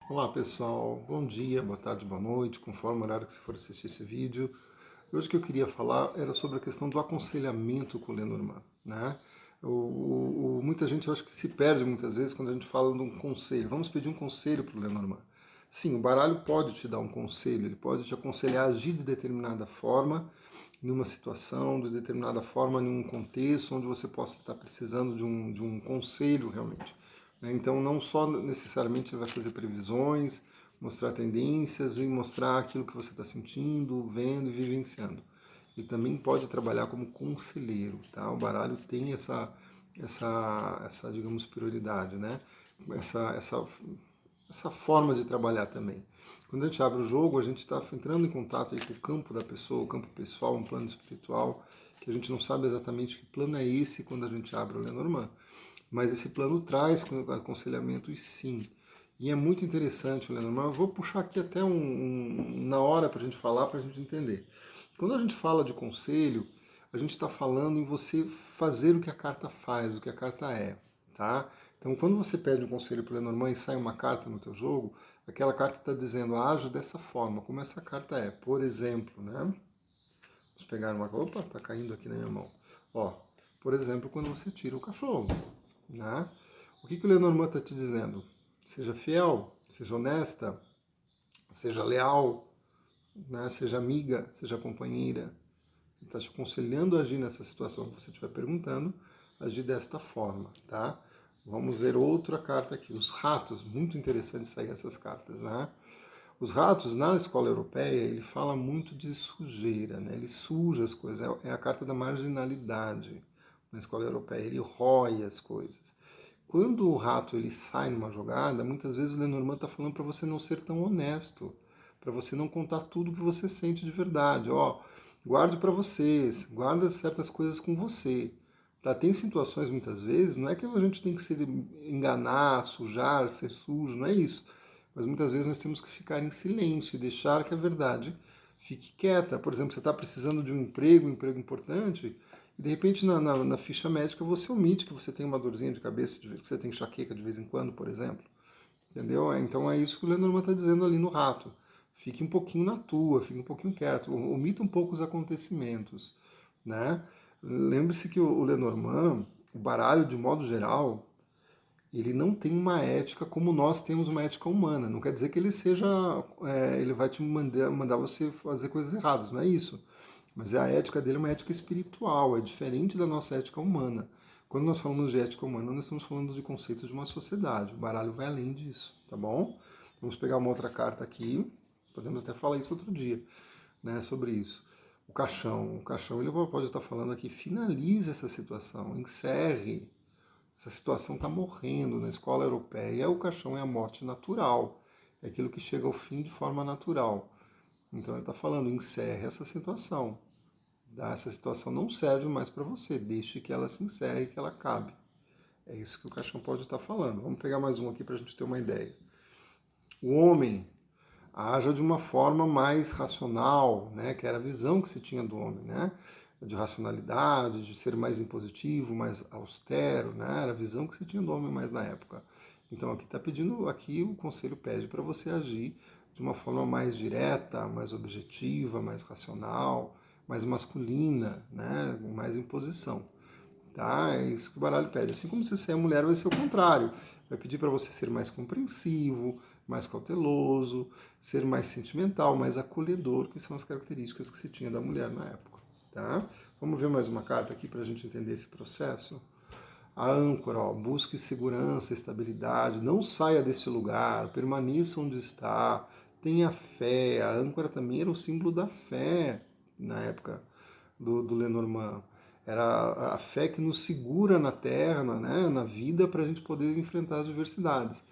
Olá pessoal, bom dia, boa tarde, boa noite, conforme o horário que você for assistir esse vídeo. Hoje o que eu queria falar era sobre a questão do aconselhamento com o Lenormand, né? Muita gente eu acho que se perde muitas vezes quando a gente fala de um conselho. Vamos pedir um conselho para o Lenormand. Sim, o baralho pode te dar um conselho, ele pode te aconselhar a agir de determinada forma em uma situação, de determinada forma, em um contexto onde você possa estar precisando de um conselho realmente. Né? Então, não só necessariamente ele vai fazer previsões, mostrar tendências e mostrar aquilo que você está sentindo, vendo e vivenciando. Ele também pode trabalhar como conselheiro, tá? O baralho tem essa digamos, prioridade, né? Essa, essa, essa forma de trabalhar também. Quando a gente abre o jogo, a gente está entrando em contato aí com o campo da pessoa, o campo pessoal, um plano espiritual, que a gente não sabe exatamente que plano é esse quando a gente abre o Lenormand. Mas esse plano traz aconselhamentos sim. E é muito interessante o Lenormand. Eu vou puxar aqui até na hora para a gente falar, para a gente entender. Quando a gente fala de conselho, a gente está falando em você fazer o que a carta faz, o que a carta é, tá? Então, quando você pede um conselho para o Lenormand e sai uma carta no teu jogo, aquela carta está dizendo, age dessa forma, como essa carta é. Por exemplo, né? Vamos pegar uma... Opa, está caindo aqui na minha mão. Ó, por exemplo, quando você tira o cachorro, né? O que o Lenormand está te dizendo? Seja fiel, seja honesta, seja leal, né? Seja amiga, seja companheira. Ele está te aconselhando a agir nessa situação que você estiver perguntando, agir desta forma, tá? Vamos ver outra carta aqui. Os ratos, muito interessante sair essas cartas, né? Os ratos, na escola europeia, ele fala muito de sujeira, né? Ele suja as coisas, é a carta da marginalidade na escola europeia, ele rói as coisas. Quando o rato ele sai numa jogada, muitas vezes o Lenormand está falando para você não ser tão honesto, para você não contar tudo que você sente de verdade. Ó, guarde para vocês, guarda certas coisas com você. Tá? Tem situações muitas vezes, não é que a gente tem que se enganar, sujar, ser sujo, não é isso. Mas muitas vezes nós temos que ficar em silêncio e deixar que a verdade fique quieta. Por exemplo, você está precisando de um emprego importante, e de repente na ficha médica você omite que você tem uma dorzinha de cabeça, que você tem enxaqueca de vez em quando, por exemplo. Entendeu? Então é isso que o Lenormand está dizendo ali no rato. Fique um pouquinho na tua, fique um pouquinho quieto, omita um pouco os acontecimentos. Né? Lembre-se que o Lenormand, o baralho de modo geral, ele não tem uma ética como nós temos uma ética humana. Não quer dizer que ele seja, ele vai te mandar você fazer coisas erradas, não é isso. Mas a ética dele é uma ética espiritual, é diferente da nossa ética humana. Quando nós falamos de ética humana, nós estamos falando de conceitos de uma sociedade. O baralho vai além disso, tá bom? Vamos pegar uma outra carta aqui. Podemos até falar isso outro dia, né, sobre isso. O caixão ele pode estar falando aqui, finalize essa situação, encerre. Essa situação está morrendo na escola europeia. O caixão é a morte natural, é aquilo que chega ao fim de forma natural. Então ele está falando, encerre essa situação. Tá? Essa situação não serve mais para você, deixe que ela se encerre, que ela acabe. É isso que o caixão pode estar falando. Vamos pegar mais um aqui para a gente ter uma ideia. O homem haja de uma forma mais racional, né? Que era a visão que se tinha do homem, né? De racionalidade, de ser mais impositivo, mais austero, né? Era a visão que se tinha do homem mais na época. Então aqui está pedindo, aqui o conselho pede para você agir de uma forma mais direta, mais objetiva, mais racional, mais masculina, né? Mais imposição. Tá? É isso que o baralho pede. Assim como se você é mulher, vai ser o contrário. Vai pedir para você ser mais compreensivo, mais cauteloso, ser mais sentimental, mais acolhedor, que são as características que se tinha da mulher na época. Tá? Vamos ver mais uma carta aqui para a gente entender esse processo. A âncora, ó, busque segurança, estabilidade, não saia desse lugar, permaneça onde está, tenha fé. A âncora também era o símbolo da fé na época do Lenormand. Era a fé que nos segura na terra, né, na vida, para a gente poder enfrentar as adversidades.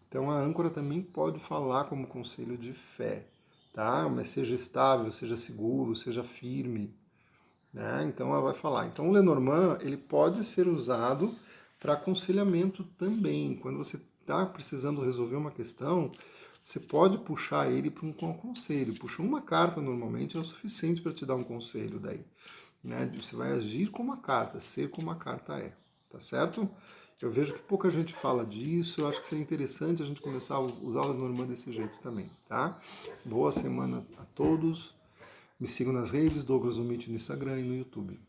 Então a âncora também pode falar como conselho de fé, tá? Mas seja estável, seja seguro, seja firme, né? Então ela vai falar. Então o Lenormand ele pode ser usado para aconselhamento também. Quando você está precisando resolver uma questão, você pode puxar ele para um conselho. Puxa uma carta normalmente é o suficiente para te dar um conselho daí. Né? Você vai agir como a carta, ser como a carta é. Tá certo? Eu vejo que pouca gente fala disso, eu acho que seria interessante a gente começar a usar o Lenormand desse jeito também, tá? Boa semana a todos. Me sigam nas redes, Douglas no Meet no Instagram e no YouTube.